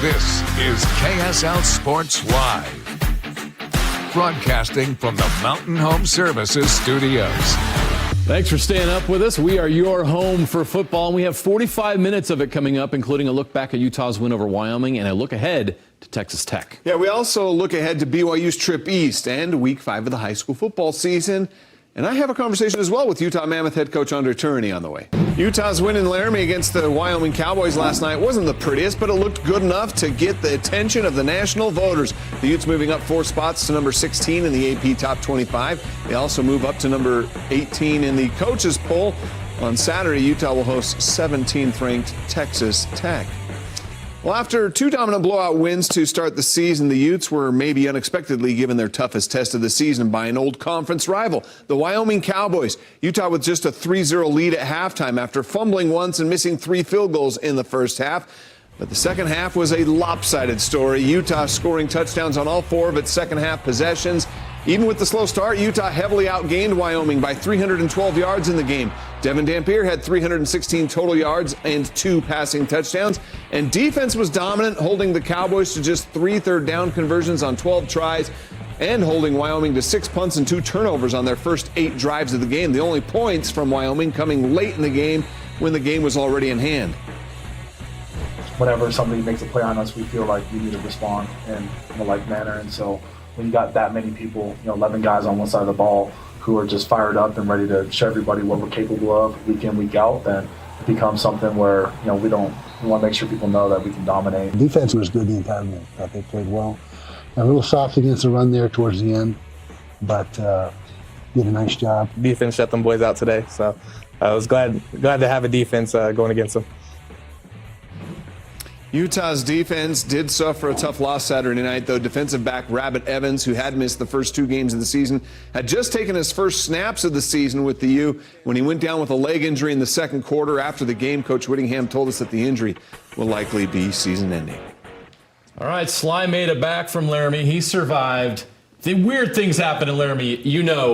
This is KSL Sports Live, broadcasting from the Mountain Home Services studios. Thanks for staying up with us. We are your home for football, and we have 45 minutes of it coming up, including a look back at Utah's win over Wyoming and a look ahead to Texas Tech. Yeah, we also look ahead to BYU's trip east and Week 5 of the high school football season. And I have a conversation as well with Utah Mammoth head coach Andre Tourigny on the way. Utah's win in Laramie against the Wyoming Cowboys last night wasn't the prettiest, but it looked good enough to get the attention of the national voters. The Utes moving up 4 spots to number 16 in the AP Top 25. They also move up to number 18 in the coaches poll. On Saturday, Utah will host 17th-ranked Texas Tech. Well, after 2 dominant blowout wins to start the season, the Utes were maybe unexpectedly given their toughest test of the season by an old conference rival, the Wyoming Cowboys. Utah with just a 3-0 lead at halftime after fumbling once and missing 3 field goals in the first half. But the second half was a lopsided story. Utah scoring touchdowns on all 4 of its second half possessions. Even with the slow start, Utah heavily outgained Wyoming by 312 yards in the game. Devin Dampier had 316 total yards and 2 passing touchdowns. And defense was dominant, holding the Cowboys to just 3 third-down conversions on 12 tries and holding Wyoming to 6 punts and 2 turnovers on their first 8 drives of the game. The only points from Wyoming coming late in the game when the game was already in hand. Whenever somebody makes a play on us, we feel like we need to respond in a like manner. And so when you got that many people, 11 guys on one side of the ball who are just fired up and ready to show everybody what we're capable of week in, week out, then it becomes something where, we want to make sure people know that we can dominate. Defense was good the entire game. I thought they played well. A little soft against the run there towards the end, but did a nice job. Defense shut them boys out today, so I was glad to have a defense going against them. Utah's defense did suffer a tough loss Saturday night, though. Defensive back Rabbit Evans, who had missed the first 2 games of the season, had just taken his first snaps of the season with the U when he went down with a leg injury in the second quarter. After the game, Coach Whittingham told us that the injury will likely be season-ending. All right, Sly made it back from Laramie. He survived. The weird things happen in Laramie,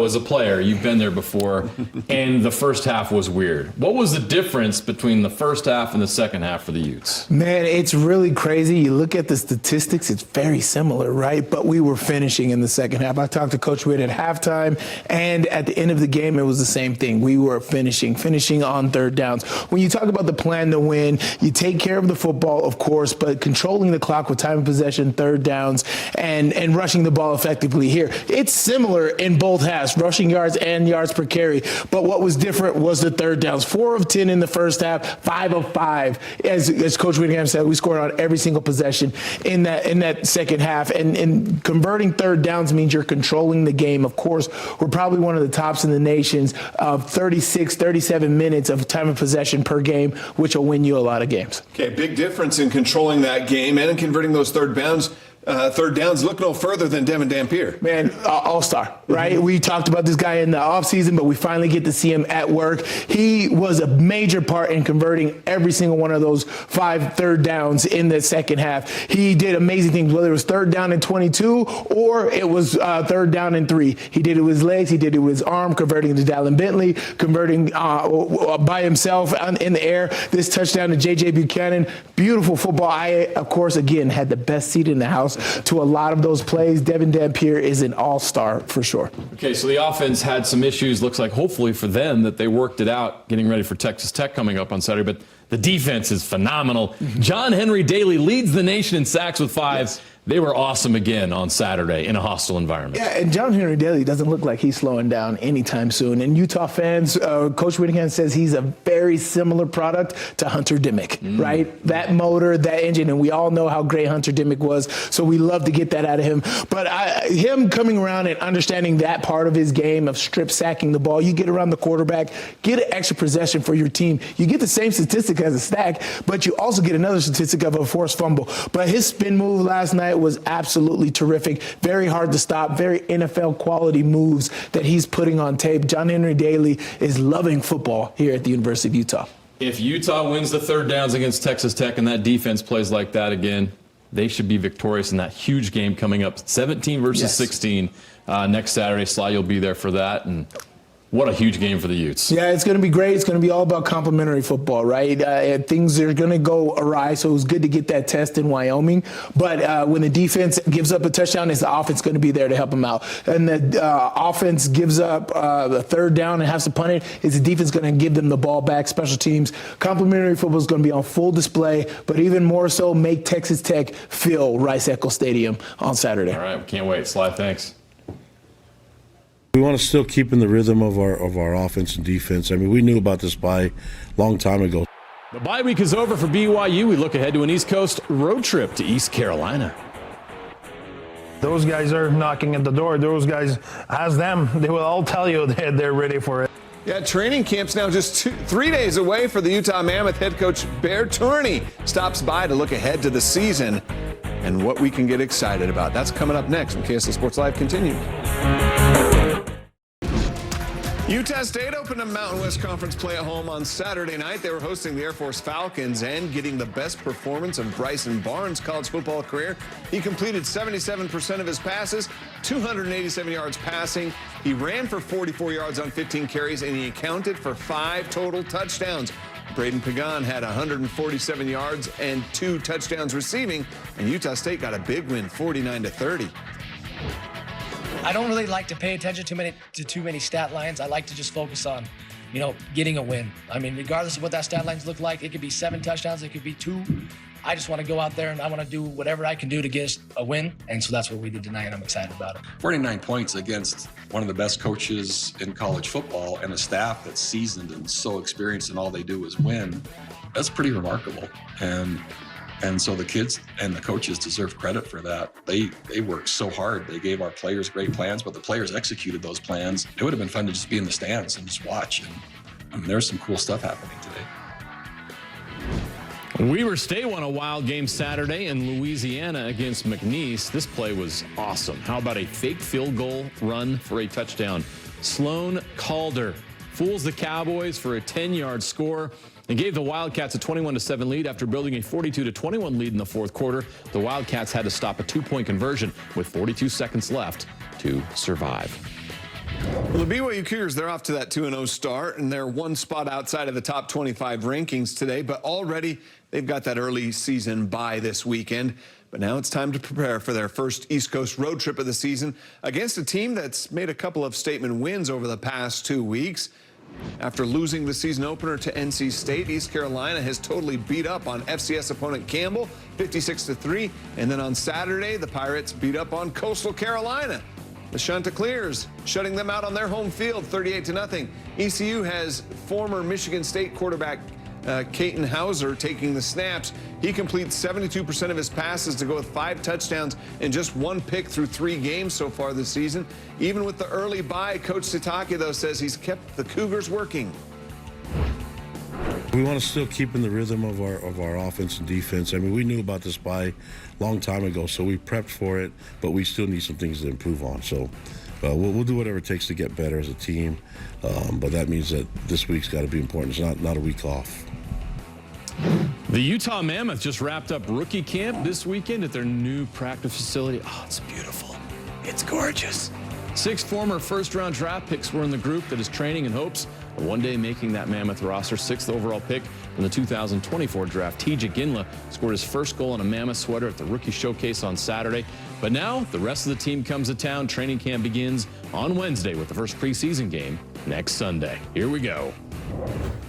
as a player. You've been there before, and the first half was weird. What was the difference between the first half and the second half for the Utes? Man, it's really crazy. You look at the statistics, it's very similar, right? But we were finishing in the second half. I talked to Coach Witt at halftime, and at the end of the game, it was the same thing. We were finishing on third downs. When you talk about the plan to win, you take care of the football, of course, but controlling the clock with time of possession, third downs, and rushing the ball effectively here. It's similar in both halves, rushing yards and yards per carry. But what was different was the third downs. 4 of 10 in the first half, 5 of 5. As Coach Whittingham said, we scored on every single possession in that second half. And converting third downs means you're controlling the game. Of course, we're probably one of the tops in the nations of 36, 37 minutes of time of possession per game, which will win you a lot of games. Okay, big difference in controlling that game and in converting those third downs. Third downs, look no further than Devin Dampier. Man, all-star, right? Mm-hmm. We talked about this guy in the offseason, but we finally get to see him at work. He was a major part in converting every single one of those 5 third downs in the second half. He did amazing things, whether it was third down and 22 or it was third down and 3. He did it with his legs. He did it with his arm, converting to Dallin Bentley, converting by himself in the air. This touchdown to J.J. Buchanan. Beautiful football. I, of course, again, had the best seat in the house to a lot of those plays. Devin Dampier is an all-star for sure. Okay, so the offense had some issues. Looks like hopefully for them that they worked it out getting ready for Texas Tech coming up on Saturday. But the defense is phenomenal. John Henry Daly leads the nation in sacks with 5. Yes. They were awesome again on Saturday in a hostile environment. Yeah, and John Henry Daly doesn't look like he's slowing down anytime soon. And Utah fans, Coach Whittingham says he's a very similar product to Hunter Dimmick, right? That motor, that engine, and we all know how great Hunter Dimmick was, so we love to get that out of him. But him coming around and understanding that part of his game of strip sacking the ball, you get around the quarterback, get an extra possession for your team. You get the same statistic as a sack, but you also get another statistic of a forced fumble. But his spin move last night was absolutely terrific. Very hard to stop. Very NFL quality moves that he's putting on tape. John Henry Daly is loving football here at the University of Utah. If Utah wins the third downs against Texas Tech and that defense plays like that again, they should be victorious in that huge game coming up. 17 versus 16 next Saturday. Sly, you'll be there for that. And What a huge game for the Utes. Yeah, it's going to be great. It's going to be all about complimentary football, right? Things are going to go awry, so it was good to get that test in Wyoming. But when the defense gives up a touchdown, it's the offense going to be there to help them out. And the offense gives up a third down and has to punt it, is the defense going to give them the ball back? Special teams. Complimentary football is going to be on full display, but even more so, make Texas Tech fill Rice-Eccles Stadium on Saturday. All right, we can't wait. Sly, thanks. We want to still keep in the rhythm of our offense and defense. I mean, we knew about this bye a long time ago. The bye week is over for BYU. We look ahead to an East Coast road trip to East Carolina. Those guys are knocking at the door. Those guys, ask them. They will all tell you that they're ready for it. Yeah, training camp's now just 3 days away for the Utah Mammoth. Head coach Andre Tourigny stops by to look ahead to the season and what we can get excited about. That's coming up next when KSL Sports Live continues. Utah State opened a Mountain West Conference play at home on Saturday night. They were hosting the Air Force Falcons and getting the best performance of Bryson Barnes' college football career. He completed 77% of his passes, 287 yards passing. He ran for 44 yards on 15 carries, and he accounted for 5 total touchdowns. Braden Pagan had 147 yards and 2 touchdowns receiving, and Utah State got a big win, 49-30. I don't really like to pay attention to too many stat lines. I like to just focus on, getting a win. I mean, regardless of what that stat lines look like, it could be 7 touchdowns, it could be 2. I just want to go out there and I want to do whatever I can do to get us a win. And so that's what we did tonight, and I'm excited about it. 49 points against one of the best coaches in college football and a staff that's seasoned and so experienced and all they do is win. That's pretty remarkable. And so the kids and the coaches deserve credit for that. They worked so hard. They gave our players great plans, but the players executed those plans. It would have been fun to just be in the stands and just watch. And there's some cool stuff happening today. Weber State won a wild game Saturday in Louisiana against McNeese. This play was awesome. How about a fake field goal run for a touchdown? Sloan Calder fools the Cowboys for a 10-yard score and gave the Wildcats a 21-7 lead after building a 42-21 lead in the fourth quarter. The Wildcats had to stop a 2-point conversion with 42 seconds left to survive. Well, the BYU Cougars, they're off to that 2-0 start, and they're one spot outside of the top 25 rankings today, but already they've got that early season bye this weekend. But now it's time to prepare for their first East Coast road trip of the season against a team that's made a couple of statement wins over the past 2 weeks. After losing the season opener to NC State, East Carolina has totally beat up on FCS opponent Campbell, 56-3. And then on Saturday, the Pirates beat up on Coastal Carolina. The Chanticleers shutting them out on their home field, 38-0. ECU has former Michigan State quarterback Caton Hauser taking the snaps. He completes 72% of his passes to go with 5 touchdowns and just 1 pick through 3 games so far this season. Even with the early bye, Coach Sitake, though, says he's kept the Cougars working. We want to still keep in the rhythm of our offense and defense. I mean, we knew about this bye a long time ago, so we prepped for it, but we still need some things to improve on. So we'll do whatever it takes to get better as a team, but that means that this week's got to be important. It's not a week off. The Utah Mammoth just wrapped up rookie camp this weekend at their new practice facility. Oh, it's beautiful. It's gorgeous. 6 former first-round draft picks were in the group that is training in hopes of one day making that Mammoth roster. 6th overall pick in the 2024 draft, T.J. Ginla scored his first goal in a Mammoth sweater at the rookie showcase on Saturday. But now the rest of the team comes to town. Training camp begins on Wednesday with the first preseason game next Sunday. Here we go.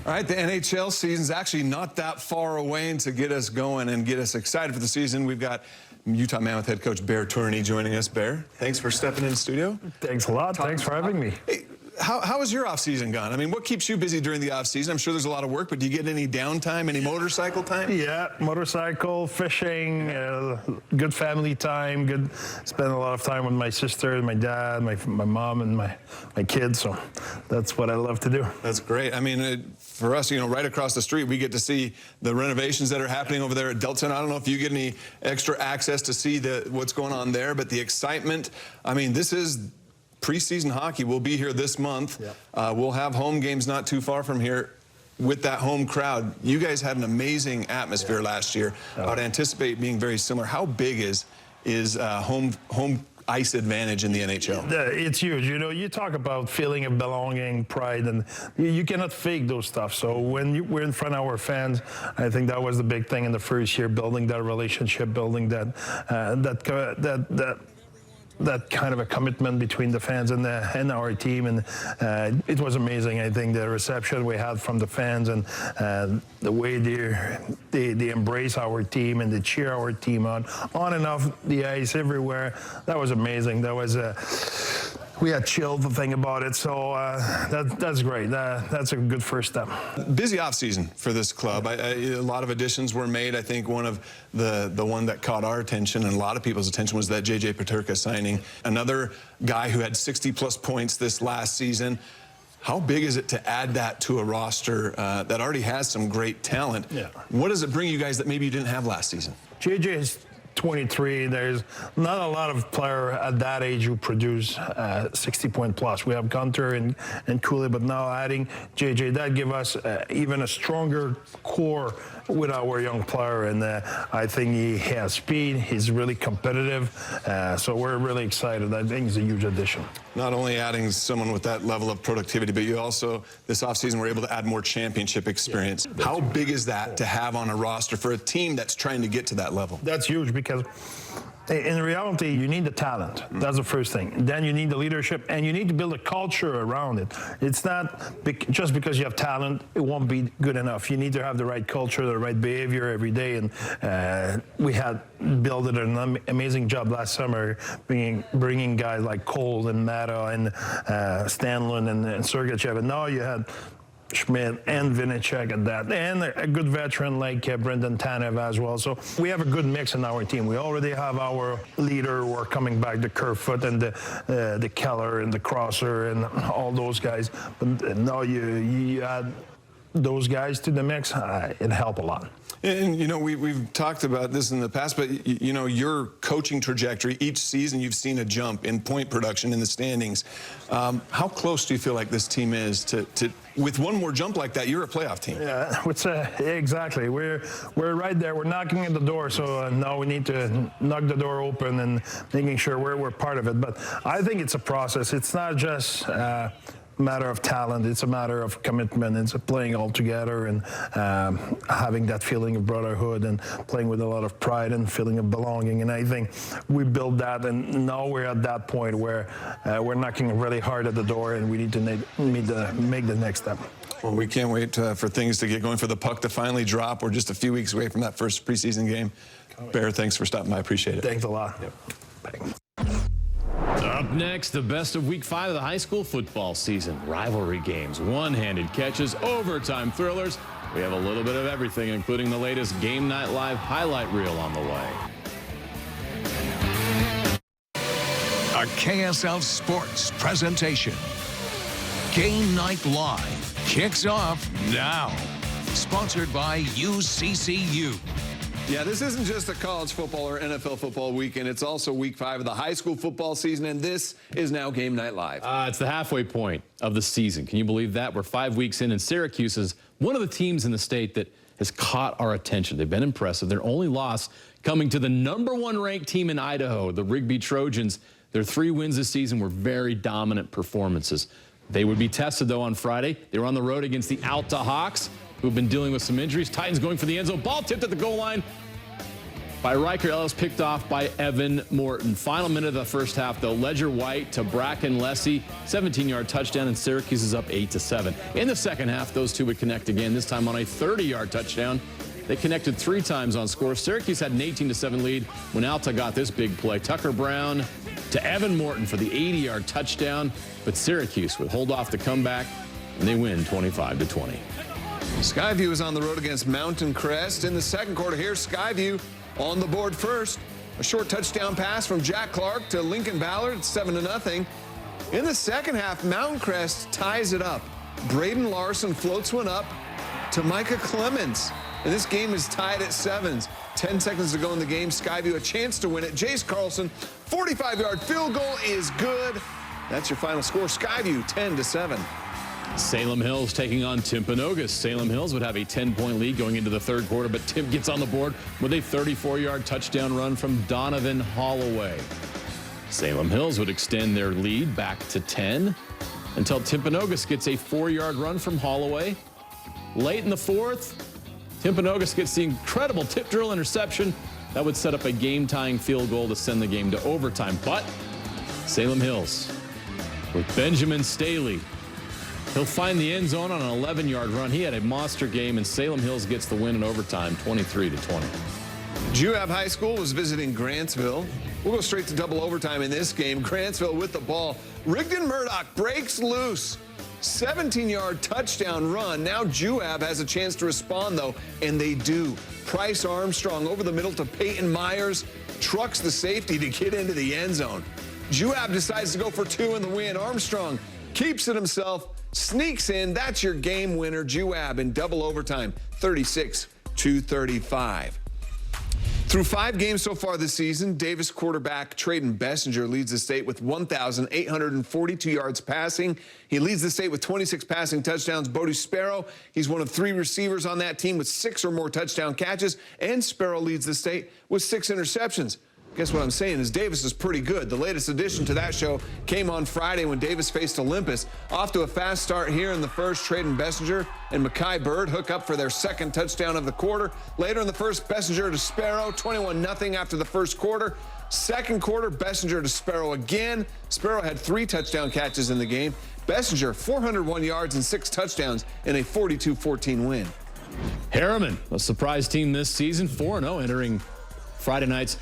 All right, the NHL season's actually not that far away, and to get us going and get us excited for the season, we've got Utah Mammoth head coach Andre Tourigny joining us. Bear, thanks for stepping in the studio. Thanks a lot. Thanks for having me. Hey, how has your off-season gone? I mean, what keeps you busy during the off-season? I'm sure there's a lot of work, but do you get any downtime, any motorcycle time? Yeah, motorcycle, fishing, good family time, spend a lot of time with my sister, my dad, my mom, and my kids, so that's what I love to do. That's great. I mean, for us, right across the street, we get to see the renovations that are happening over there at Delton. I don't know if you get any extra access to see what's going on there, but the excitement, I mean, this is preseason hockey. Will be here this month. Yep. We'll have home games not too far from here with that home crowd. You guys had an amazing atmosphere last year. I would anticipate being very similar. How big is home ice advantage in the NHL. It's huge. You know, you talk about feeling of belonging, pride, and you cannot fake those stuff. So when we're in front of our fans, I think that was the big thing in the first year, building that relationship, building that kind of a commitment between the fans and our team, and it was amazing. I think the reception we had from the fans and the way they embrace our team and they cheer our team on and off the ice, everywhere. That was amazing. That was we had chilled the thing about it, so that's great. That's a good first step. Busy offseason for this club. A lot of additions were made. I think one of the one that caught our attention and a lot of people's attention was that J.J. Peterka signing. Another guy who had 60-plus points this last season. How big is it to add that to a roster that already has some great talent? Yeah. What does it bring you guys that maybe you didn't have last season? J.J. is 23. There's not a lot of player at that age who produce 60-point plus. We have Gunter and Cooley, but now adding JJ, that give us even a stronger core with our young player, and I think he has speed. He's really competitive, so we're really excited. I think he's a huge addition. Not only adding someone with that level of productivity, but you also, this offseason, were able to add more championship experience. Yeah. How big is that to have on a roster for a team that's trying to get to that level? That's huge, because in reality, you need the talent. That's the first thing. Then you need the leadership, and you need to build a culture around it. It's not just because you have talent, it won't be good enough. You need to have the right culture, the right behavior every day, and we had built an amazing job last summer, bringing guys like Cole and Mata and Stanlund and Sergachev, and now you had Schmidt and Vinnicek at that, and a good veteran like Brendan Tanev as well. So we have a good mix in our team. We already have our leader who are coming back, the Kerfoot and the Keller and the Crosser and all those guys. But now you add those guys to the mix, it helped a lot. And, you know, we've talked about this in the past, but, you know, your coaching trajectory, each season you've seen a jump in point production in the standings. How close do you feel like this team is to with one more jump like that, you're a playoff team? Yeah, exactly. We're right there. We're knocking at the door, so now we need to knock the door open and making sure we're part of it. But I think it's a process. It's not just matter of talent, it's a matter of commitment. It's playing all together and having that feeling of brotherhood and playing with a lot of pride and feeling of belonging. And I think we built that, and now we're at that point where we're knocking really hard at the door, and we need to make the next step. Well, we can't wait for things to get going, for the puck to finally drop. We're just a few weeks away from that first preseason game. Bear, thanks for stopping by. I appreciate it. Thanks a lot. Yep. Thanks. Up next, the best of Week 5 of the high school football season. Rivalry games, one-handed catches, overtime thrillers. We have a little bit of everything, including the latest Game Night Live highlight reel on the way. A KSL Sports presentation. Game Night Live kicks off now. Sponsored by UCCU. Yeah, this isn't just a college football or NFL football weekend. It's also Week 5 of the high school football season, and this is now Game Night Live. It's the halfway point of the season. Can you believe that? We're 5 weeks in, and Syracuse is one of the teams in the state that has caught our attention. They've been impressive. Their only loss coming to the #1 ranked team in Idaho, the Rigby Trojans. Their 3 wins this season were very dominant performances. They would be tested, though, on Friday. They were on the road against the Alta Hawks, who've been dealing with some injuries. Titans going for the end zone. Ball tipped at the goal line by Riker Ellis, picked off by Evan Morton. Final minute of the first half, though. Ledger White to Bracken Lessie, 17-yard touchdown, and Syracuse is up 8-7. In the second half, those two would connect again, this time on a 30-yard touchdown. They connected 3 times on score. Syracuse had an 18-7 lead when Alta got this big play. Tucker Brown to Evan Morton for the 80-yard touchdown, but Syracuse would hold off the comeback, and they win 25-20. Skyview is on the road against Mountain Crest. In the second quarter here, Skyview on the board first. A short touchdown pass from Jack Clark to Lincoln Ballard. It's 7-0. In the second half, Mountain Crest ties it up. Braden Larson floats one up to Micah Clemens. And this game is tied at 7s. 10 seconds to go in the game. Skyview a chance to win it. Jace Carlson, 45-yard field goal is good. That's your final score. Skyview 10-7. Salem Hills taking on Timpanogos. Salem Hills would have a 10-point lead going into the third quarter, but Tim gets on the board with a 34-yard touchdown run from Donovan Holloway. Salem Hills would extend their lead back to 10 until Timpanogos gets a 4-yard run from Holloway. Late in the fourth, Timpanogos gets the incredible tip drill interception that would set up a game-tying field goal to send the game to overtime. But Salem Hills, with Benjamin Staley, he'll find the end zone on an 11-yard run. He had a monster game, and Salem Hills gets the win in overtime, 23-20. Juab High School was visiting Grantsville. We'll go straight to double overtime in this game. Grantsville with the ball. Rigdon Murdoch breaks loose. 17-yard touchdown run. Now Juab has a chance to respond, though, and they do. Price Armstrong over the middle to Peyton Myers. Trucks the safety to get into the end zone. Juab decides to go for 2 in the win. Armstrong keeps it himself, sneaks in. That's your game winner. Juab in double overtime, 36-35. Through 5 games so far this season, Davis quarterback Trayden Bessinger leads the state with 1,842 yards passing. He leads the state with 26 passing touchdowns. Bodie Sparrow, he's one of 3 receivers on that team with 6 or more touchdown catches. And Sparrow leads the state with 6 interceptions. Guess what I'm saying is Davis is pretty good. The latest addition to that show came on Friday when Davis faced Olympus. Off to a fast start here in the first, Trayden Bessinger and Mackay Bird hook up for their 2nd touchdown of the quarter. Later in the first, Bessinger to Sparrow, 21-0 after the first quarter. Second quarter, Bessinger to Sparrow again. Sparrow had 3 touchdown catches in the game. Bessinger, 401 yards and 6 touchdowns in a 42-14 win. Harriman, a surprise team this season, 4-0 entering Friday night's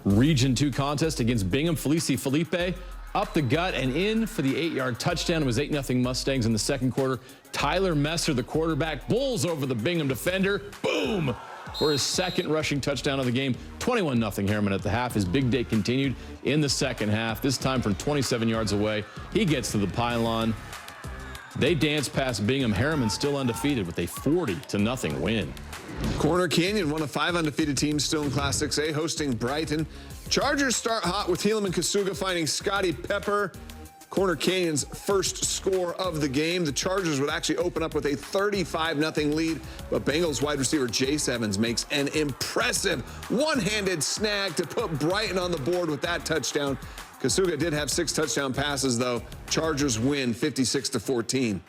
Region 2 contest against Bingham. Felici Felipe up the gut and in for the 8-yard touchdown. It was 8-0 Mustangs in the second quarter. Tyler Messer, the quarterback, bowls over the Bingham defender. Boom! For his 2nd rushing touchdown of the game. 21-0 Harriman at the half. His big day continued in the second half, this time from 27 yards away. He gets to the pylon. They dance past Bingham. Harriman still undefeated with a 40-0 win. Corner Canyon, one of 5 undefeated teams still in Class 6A, hosting Brighton. Chargers start hot with Helaman Kasuga finding Scotty Pepper. Corner Canyon's first score of the game. The Chargers would actually open up with a 35-0 lead, but Bengals wide receiver Jace Evans makes an impressive one-handed snag to put Brighton on the board with that touchdown. Kasuga did have 6 touchdown passes, though. Chargers win 56-14.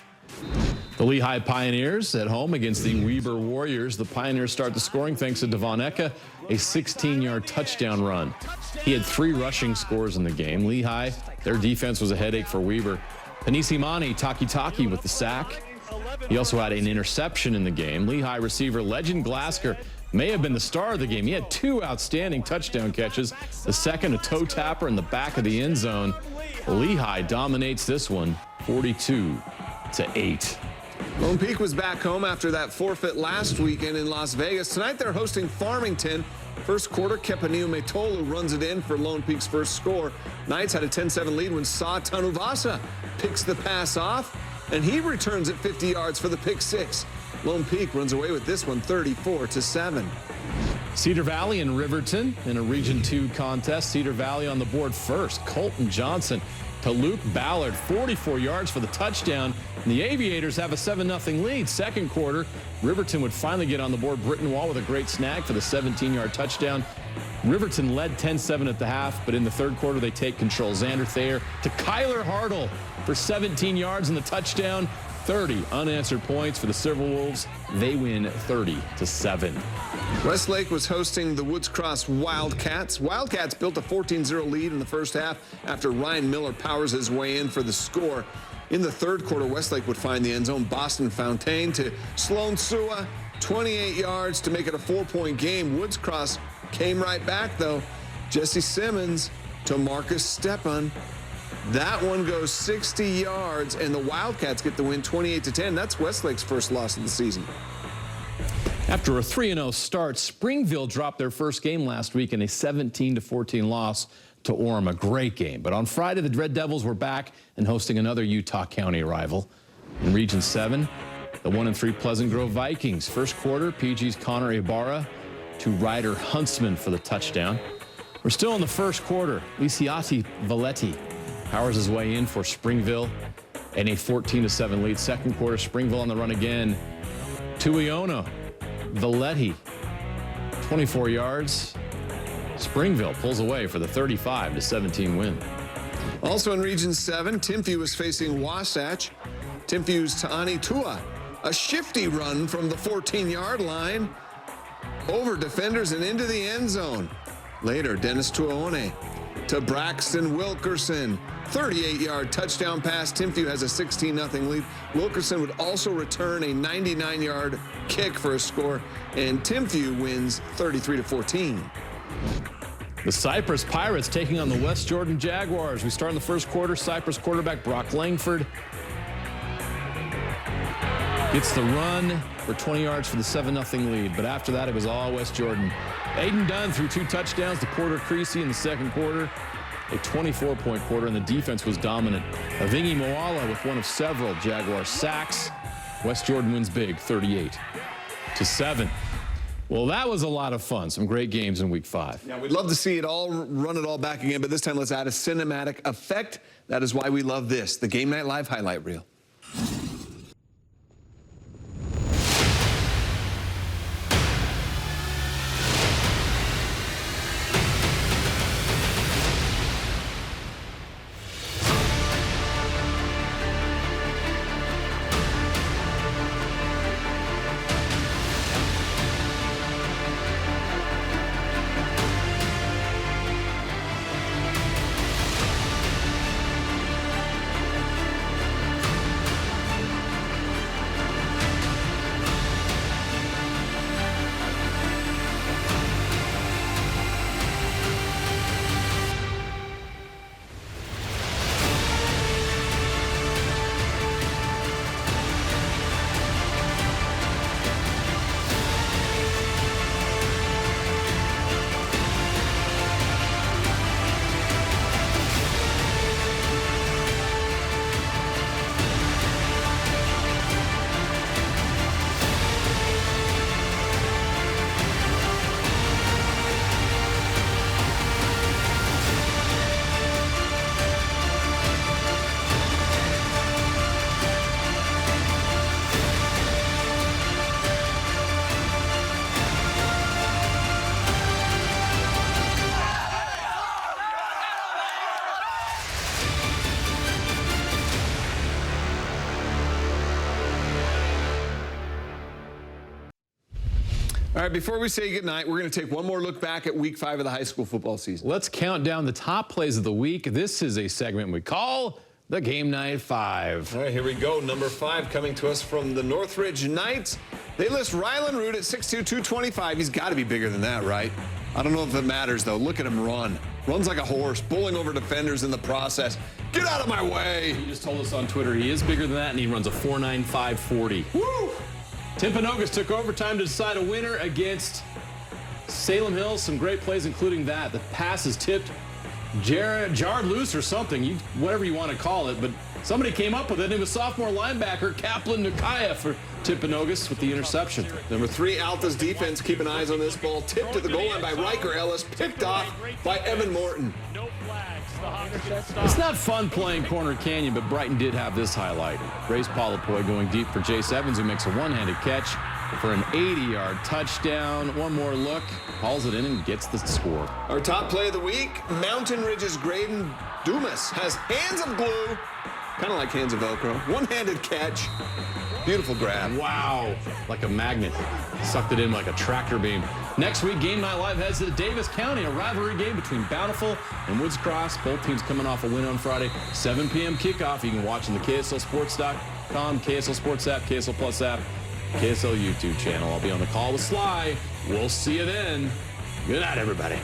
The Lehigh Pioneers at home against the Weber Warriors. The Pioneers start the scoring thanks to Devon Eka, a 16-yard touchdown run. He had 3 rushing scores in the game. Lehigh, their defense was a headache for Weber. Panisimani Taki with the sack. He also had an interception in the game. Lehigh receiver Legend Glasker may have been the star of the game. He had 2 outstanding touchdown catches. The second, a toe tapper in the back of the end zone. Lehigh dominates this one, 42-8. Lone Peak was back home after that forfeit last weekend in Las Vegas. Tonight they're hosting Farmington. First quarter, Kepanio Metolu runs it in for Lone Peak's first score. Knights had a 10-7 lead when Sa Tanuvasa picks the pass off, and he returns it 50 yards for the pick 6. Lone Peak runs away with this one 34-7. Cedar Valley and Riverton in a Region 2 contest. Cedar Valley on the board first. Colton Johnson to Luke Ballard, 44 yards for the touchdown. And the Aviators have a 7-0 lead. Second quarter, Riverton would finally get on the board. Britton Wall with a great snag for the 17-yard touchdown. Riverton led 10-7 at the half, but in the third quarter, they take control. Xander Thayer to Kyler Hartle for 17 yards and the touchdown. 30 unanswered points for the Silver Wolves. They win 30-7. Westlake was hosting the Woods Cross Wildcats. Wildcats built a 14-0 lead in the first half after Ryan Miller powers his way in for the score. In the third quarter, Westlake would find the end zone. Boston Fontaine to Sloan Sua, 28 yards to make it a 4-point game. Woods Cross came right back, though. Jesse Simmons to Marcus Stepan. That one goes 60 yards, and the Wildcats get the win 28-10. That's Westlake's first loss of the season. After a 3-0 start, Springville dropped their first game last week in a 17-14 loss to Orem. A great game. But on Friday, the Red Devils were back and hosting another Utah County rival. In Region 7, the 1-3 Pleasant Grove Vikings. First quarter, PG's Connor Ibarra to Ryder Huntsman for the touchdown. We're still in the first quarter. Lisiati Valetti powers his way in for Springville and a 14-7 lead. Second quarter, Springville on the run again. Tuiona Valetti, 24 yards. Springville pulls away for the 35-17 win. Also in Region 7, Timpview is facing Wasatch. Timpview's Ta'ani Tua, a shifty run from the 14-yard line over defenders and into the end zone. Later, Dennis Tuaone to Braxton Wilkerson. 38-yard touchdown pass. Timpview has a 16-0 lead. Wilkerson would also return a 99-yard kick for a score, and Timpview wins 33-14. The Cypress Pirates taking on the West Jordan Jaguars. We start in the first quarter. Cypress quarterback Brock Langford gets the run for 20 yards for the 7-0 lead. But after that, it was all West Jordan. Aiden Dunn threw 2 touchdowns to Porter Creasy in the second quarter. A 24-point quarter, and the defense was dominant. Avingi Moala with one of several Jaguar sacks. West Jordan wins big, 38-7. Well, that was a lot of fun. Some great games in Week 5. Yeah, we'd love to see it all, run it all back again, but this time let's add a cinematic effect. That is why we love this, the Game Night Live highlight reel. All right, before we say goodnight, we're going to take one more look back at Week 5 of the high school football season. Let's count down the top plays of the week. This is a segment we call the Game Night 5. All right, here we go. Number 5 coming to us from the Northridge Knights. They list Rylan Root at 6'2", 225. He's got to be bigger than that, right? I don't know if it matters, though. Look at him run. Runs like a horse, bowling over defenders in the process. Get out of my way. He just told us on Twitter he is bigger than that, and he runs a 4.95 40. Woo! Timpanogos took overtime to decide a winner against Salem Hills. Some great plays, including that. The pass is tipped, jarred loose or something, whatever you want to call it, but somebody came up with it, and it was sophomore linebacker Kaplan Nukaya for Timpanogos with the interception. Number 3, Alta's defense, keeping eyes on this ball. Tipped at the goal line by Riker Ellis, picked off by Evan Morton. It's not fun playing Corner Canyon, but Brighton did have this highlight. Grace Polipoy going deep for Jace Evans, who makes a one-handed catch for an 80-yard touchdown. One more look, hauls it in and gets the score. Our top play of the week, Mountain Ridge's Graydon Dumas has hands of glue, kind of like hands of Velcro. One-handed catch, beautiful grab. Wow, like a magnet. Sucked it in like a tractor beam. Next week, Game Night Live heads to Davis County, a rivalry game between Bountiful and Woods Cross. Both teams coming off a win on Friday. 7 p.m. kickoff. You can watch on the KSLSports.com, KSL Sports app, KSL Plus app, KSL YouTube channel. I'll be on the call with Sly. We'll see you then. Good night, everybody.